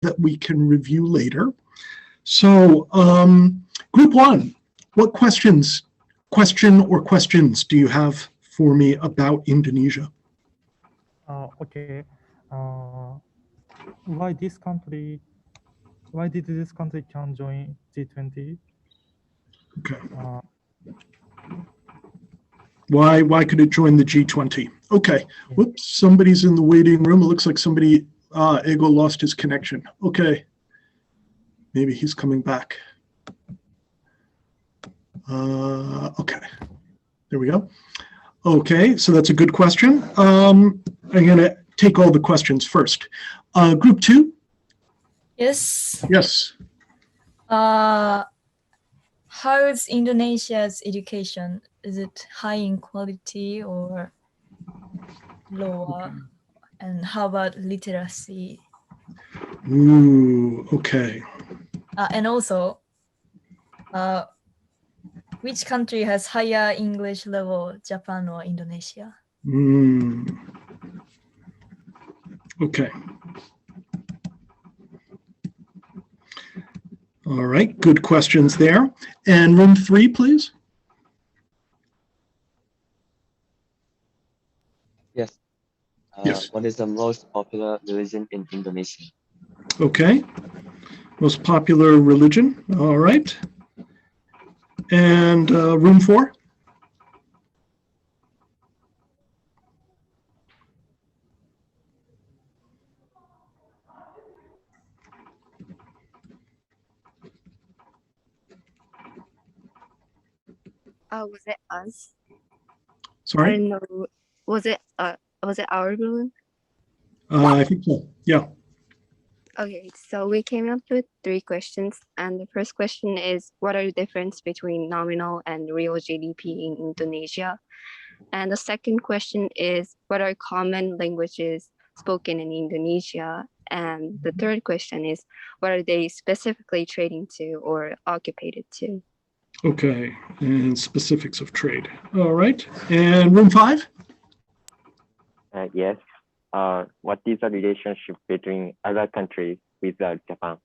that we can review later. So group one, what question or questions do you have for me about Indonesia? Okay. Why did this country can join G20? Okay. Why could it join the G20? Okay. Whoops, somebody's in the waiting room. It looks like somebody, Ego lost his connection. Okay. Maybe he's coming back. Okay. There we go. Okay, so that's a good question. I'm going to take all the questions first. Group two? Yes. Yes. How is Indonesia's education? Is it high in quality or lower? Okay. And how about literacy? Ooh, okay. And also, which country has higher English level, Japan or Indonesia? Okay. All right, good questions there. And room three, please. Yes. Yes. What is the most popular religion in Indonesia? Okay. Most popular religion. All right. And room four. Was it us? Sorry? I don't know. Was it our room? I think so. Yeah. Okay, so we came up with 3 questions, and the first question is, what are the difference between nominal and real GDP in Indonesia? And the second question is, what are common languages spoken in Indonesia? And the third question is, what are they specifically trading to or occupied to? Okay, and specifics of trade. All right, and room five? Yes. What is the relationship between other countries without Japan?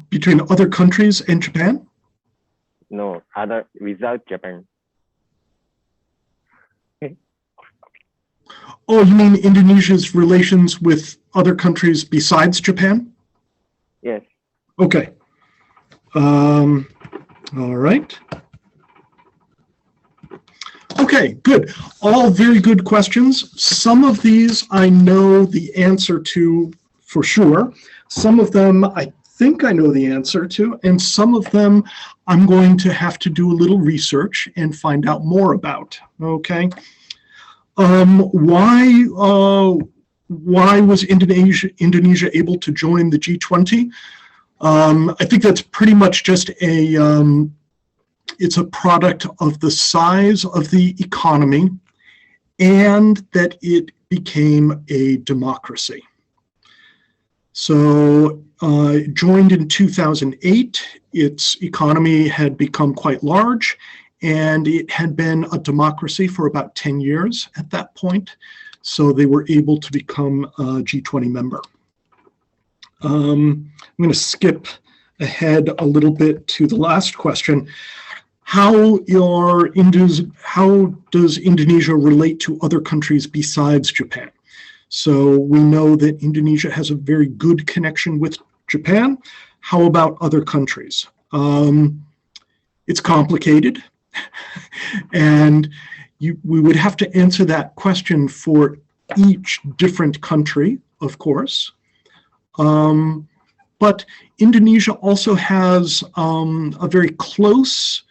Between other countries and Japan? No, without Japan. Oh, you mean Indonesia's relations with other countries besides Japan? Yes. Okay. All right. Okay, good. All very good questions. Some of these I know the answer to for sure. Some of them I think I know the answer to, and some of them I'm going to have to do a little research and find out more about. Okay. Why was Indonesia able to join the G20? I think that's pretty much just it's a product of the size of the economy and that it became a democracy. So joined in 2008, its economy had become quite large, and it had been a democracy for about 10 years at that point. So they were able to become a G20 member. I'm going to skip ahead a little bit to the last question. How does Indonesia relate to other countries besides Japan? So we know that Indonesia has a very good connection with Japan. How about other countries? It's complicated, and we would have to answer that question for each different country, of course. But Indonesia also has a very close,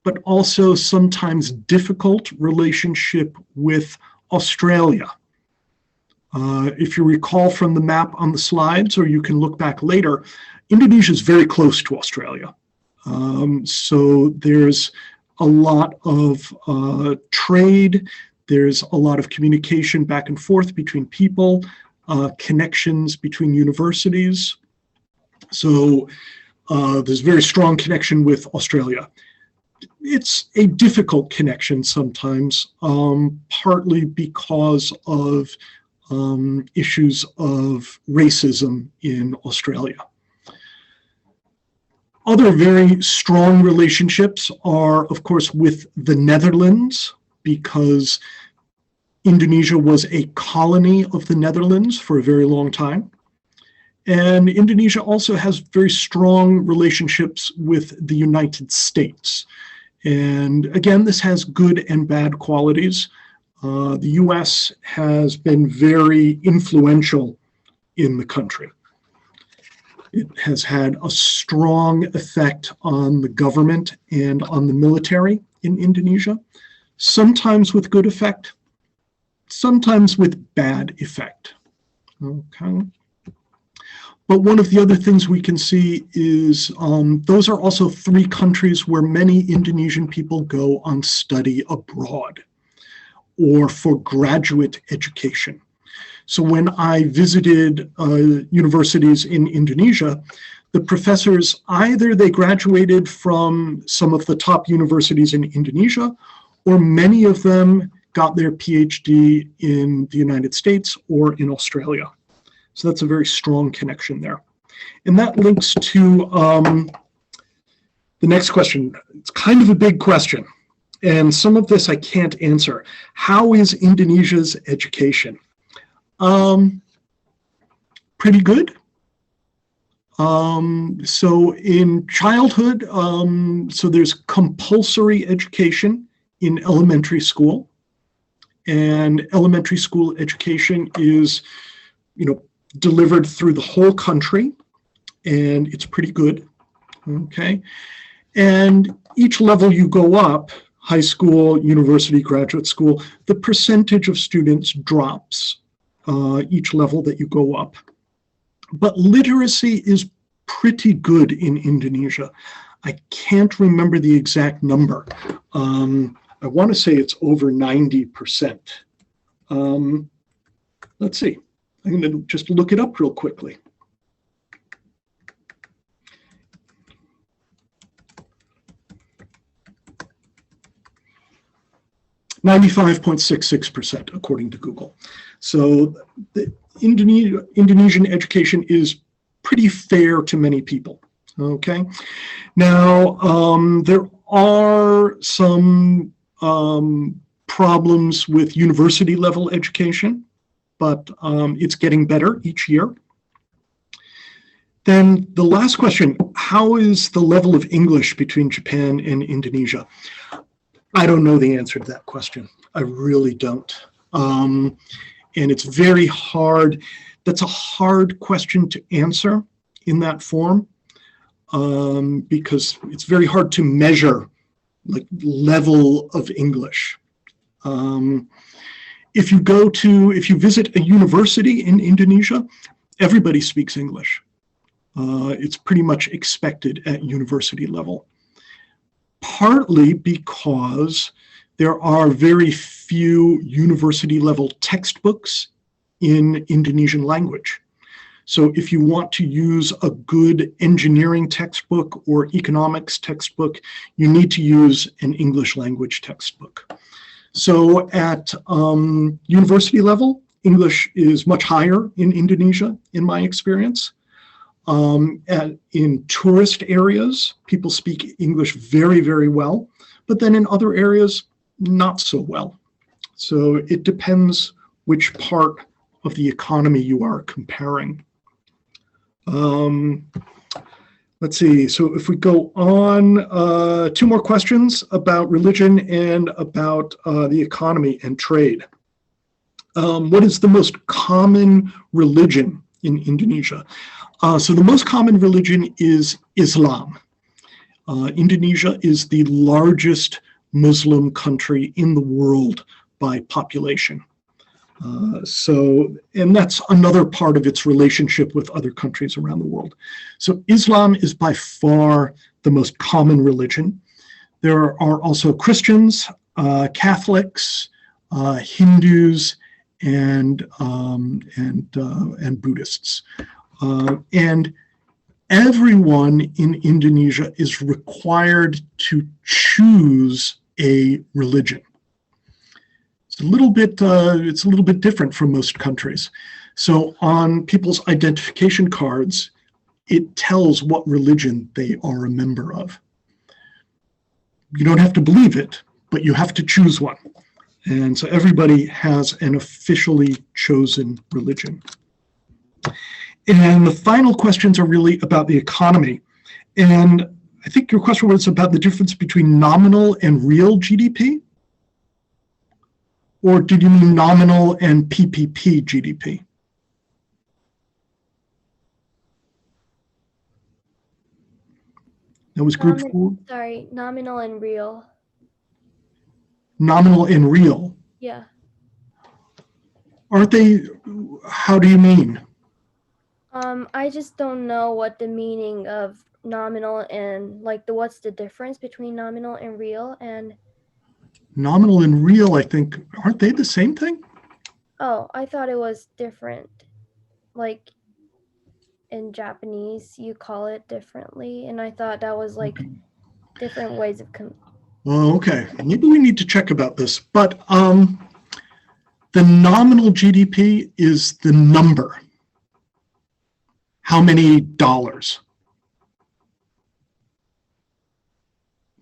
but also sometimes difficult relationship with Australia. If you recall from the map on the slides, or you can look back later, Indonesia is very close to Australia. So there's a lot of trade, there's a lot of communication back and forth between people, connections between universities. So there's very strong connection with Australia. It's a difficult connection sometimes, partly because of issues of racism in Australia. Other very strong relationships are, of course, with the Netherlands, because Indonesia was a colony of the Netherlands for a very long time. And Indonesia also has very strong relationships with the United States. And again, this has good and bad qualities. The US has been very influential in the country. It has had a strong effect on the government and on the military in Indonesia, sometimes with good effect, sometimes with bad effect. Okay. But one of the other things we can see is those are also three countries where many Indonesian people go on study abroad or for graduate education. So when I visited universities in Indonesia, the professors, either they graduated from some of the top universities in Indonesia, or many of them got their PhD in the United States or in Australia. So that's a very strong connection there. And that links to the next question. It's kind of a big question, and some of this I can't answer. How is Indonesia's education? Pretty good. So in childhood, so there's compulsory education in elementary school, and elementary school education is, delivered through the whole country, and it's pretty good. Okay. And each level you go up, high school, university, graduate school, the percentage of students drops each level that you go up. But literacy is pretty good in Indonesia. I can't remember the exact number. I want to say it's over 90%. Let's see. I'm going to just look it up real quickly. (95.66%) according to Google. So the Indonesian education is pretty fair to many people. Okay. Now, there are some problems with university level education, but it's getting better each year. Then the last question, how is the level of English between Japan and Indonesia? I don't know the answer to that question. I really don't. And it's very hard. That's a hard question to answer in that form, because it's very hard to measure like level of English. If you visit a university in Indonesia, everybody speaks English. It's pretty much expected at university level. Partly because there are very few university level textbooks in Indonesian language. So if you want to use a good engineering textbook or economics textbook, you need to use an English language textbook. So at university level, English is much higher in Indonesia, in my experience. In tourist areas, people speak English very, very well, but then in other areas, not so well. So it depends which part of the economy you are comparing. Let's see, so if we go on, two more questions about religion and about the economy and trade. What is the most common religion in Indonesia? So the most common religion is Islam. Indonesia is the largest Muslim country in the world by population. And that's another part of its relationship with other countries around the world. So Islam is by far the most common religion. There are also Christians, Catholics, Hindus, and Buddhists. And everyone in Indonesia is required to choose a religion. it's a little bit different from most countries. So on people's identification cards, it tells what religion they are a member of. You don't have to believe it, but you have to choose one. And so everybody has an officially chosen religion. And the final questions are really about the economy. And I think your question was about the difference between nominal and real GDP? Or did you mean nominal and PPP GDP? That was group 4? Sorry, nominal and real. Nominal and real. Yeah. Aren't they, how do you mean? I just don't know what the meaning of nominal and what's the difference between nominal and real and Nominal and real, I think, aren't they the same thing? oh, I thought it was different. Like in Japanese, you call it differently, and I thought that was like different ways of Oh, okay. Maybe we need to check about this. But the nominal GDP is the number. How many dollars?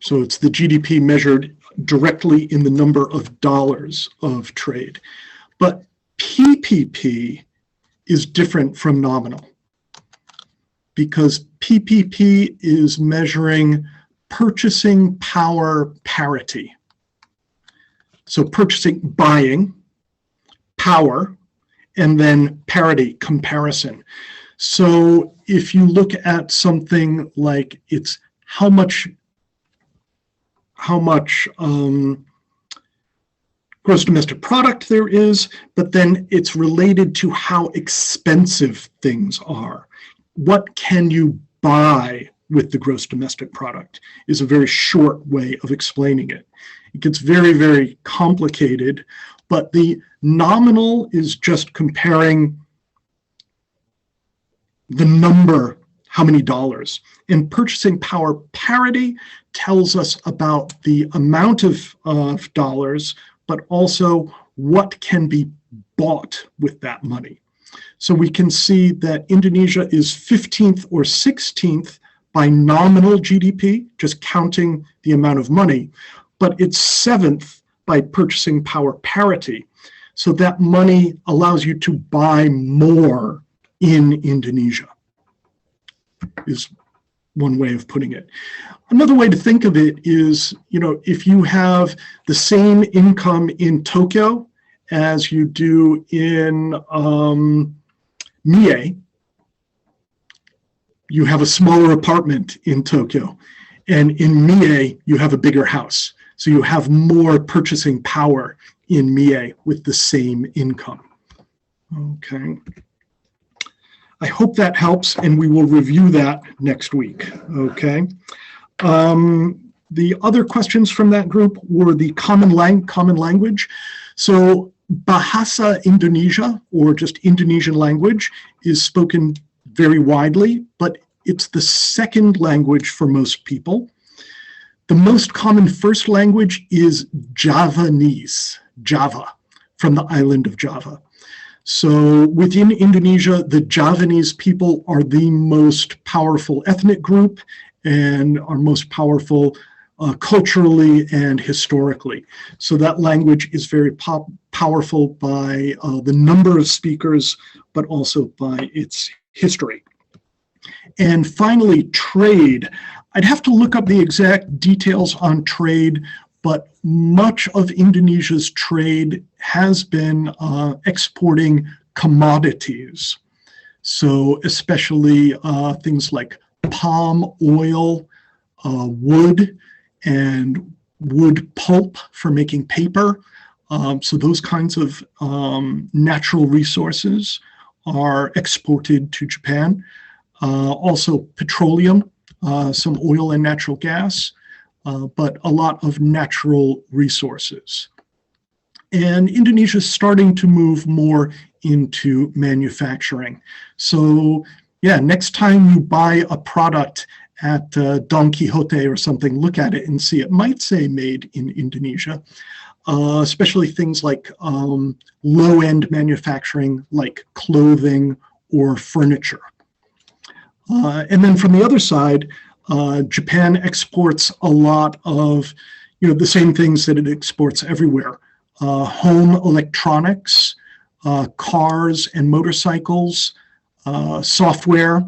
So it's the GDP measured directly in the number of dollars of trade. But PPP is different from nominal because PPP is measuring purchasing power parity. So buying, power, and then parity, comparison. So if you look at something like it's how much gross domestic product there is, but then it's related to how expensive things are. What can you buy with the gross domestic product is a very short way of explaining it. It gets very, very complicated, but the nominal is just comparing the number, how many dollars. And purchasing power parity tells us about the amount of dollars, but also what can be bought with that money. So we can see that Indonesia is 15th or 16th by nominal GDP, just counting the amount of money, but it's 7th by purchasing power parity. So that money allows you to buy more in Indonesia, is one way of putting it. Another way to think of it is, if you have the same income in Tokyo as you do in Mie, you have a smaller apartment in Tokyo, and in Mie, you have a bigger house. So you have more purchasing power in Mie with the same income. Okay. I hope that helps, and we will review that next week, okay? The other questions from that group were the common language. So Bahasa Indonesia, or just Indonesian language, is spoken very widely, but it's the second language for most people. The most common first language is Javanese, Java, from the island of Java. So within Indonesia, the Javanese people are the most powerful ethnic group and are most powerful culturally and historically. So that language is very powerful by the number of speakers, but also by its history. And finally, trade. I'd have to look up the exact details on trade, but much of Indonesia's trade has been exporting commodities. So especially things like palm oil, wood, and wood pulp for making paper. So those kinds of natural resources are exported to Japan. Also petroleum, some oil and natural gas, but a lot of natural resources. And Indonesia is starting to move more into manufacturing. So yeah, next time you buy a product at Don Quixote or something, look at it and see it might say made in Indonesia. especially things like low-end manufacturing like clothing or furniture. And then from the other side, Japan exports a lot of, the same things that it exports everywhere. Home electronics, cars and motorcycles, software,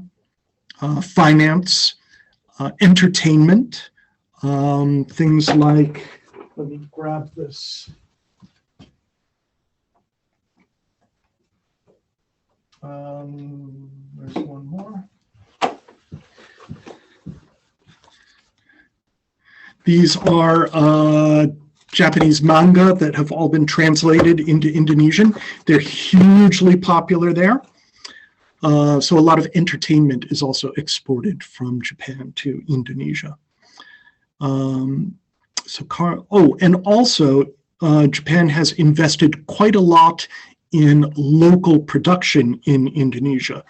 finance, entertainment, things like, let me grab this. There's one more. These are Japanese manga that have all been translated into Indonesian. They're hugely popular there. So a lot of entertainment is also exported from Japan to Indonesia. And also Japan has invested quite a lot in local production in Indonesia.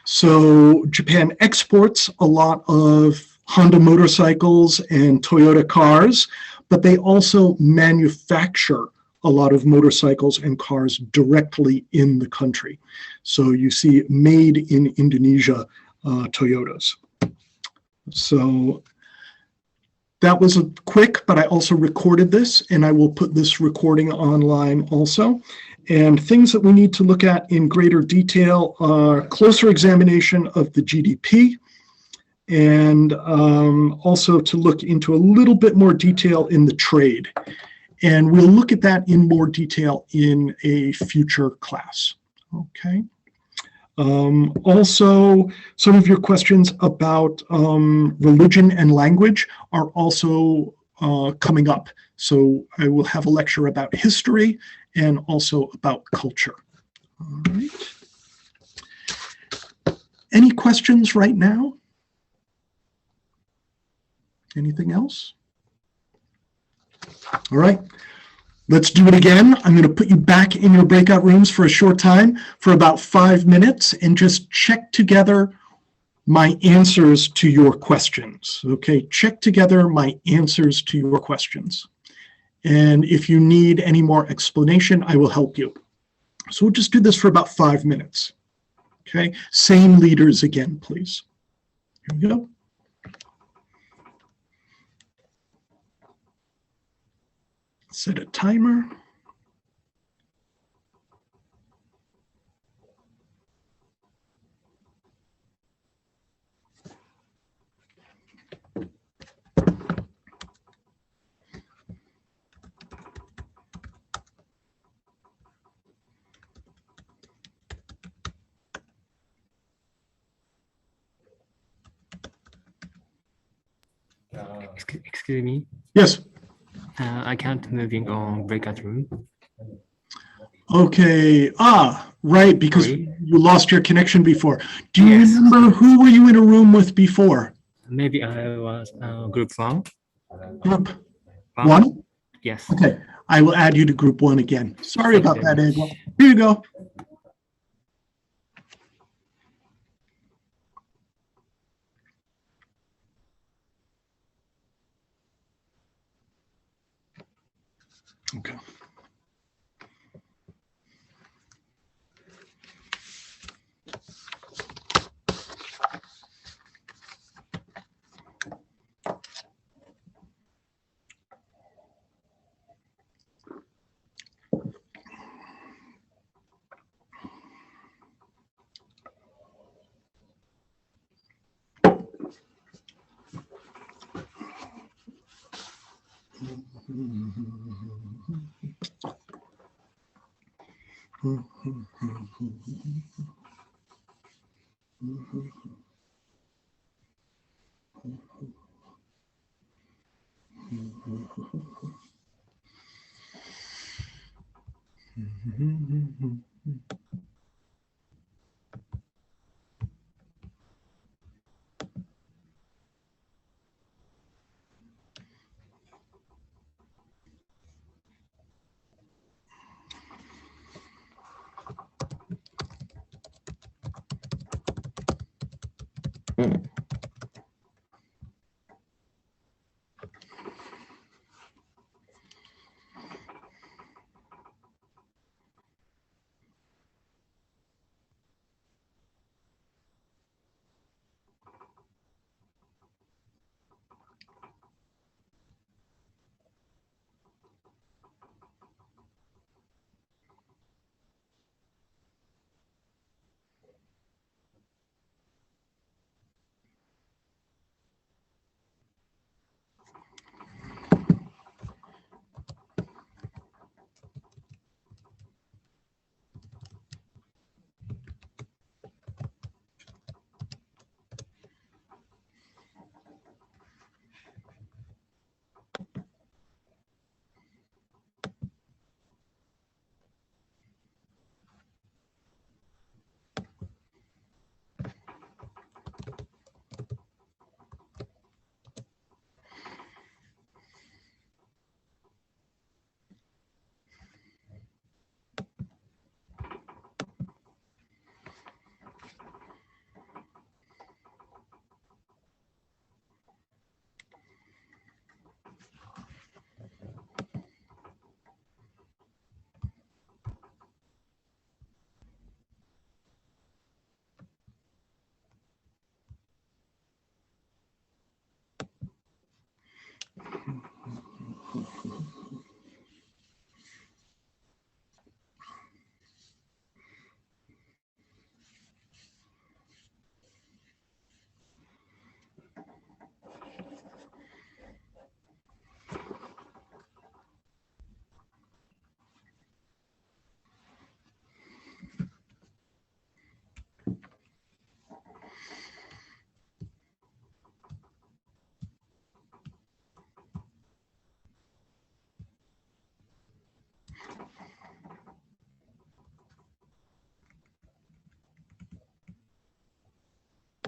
So Japan exports a lot of Honda motorcycles and Toyota cars, but they also manufacture a lot of motorcycles and cars directly in the country. So you see made in Indonesia Toyotas. So that was a quick, but I also recorded this, and I will put this recording online also. And things that we need to look at in greater detail are closer examination of the GDP, and also to look into a little bit more detail in the trade. And we'll look at that in more detail in a future class, okay? Also, some of your questions about religion and language are also coming up. So I will have a lecture about history and also about culture. All right. Any questions right now? Anything else? All right, let's do it again. I'm going to put you back in your breakout rooms for a short time, for about 5 minutes, and just check together my answers to your questions. Okay, check together my answers to your questions. And if you need any more explanation, I will help you. So we'll just do this for about 5 minutes. Okay, same leaders again, please. Here we go. Set a timer. Excuse me. Yes. I can't moving on breakout room. Okay. Right, because Sorry. you lost your connection before. Do you Yes. remember who were you in a room with before? Maybe I was group one. Group one? Yes. Okay. I will add you to group one again. Sorry Thank about you that, very Abel. much. Here you go. Okay.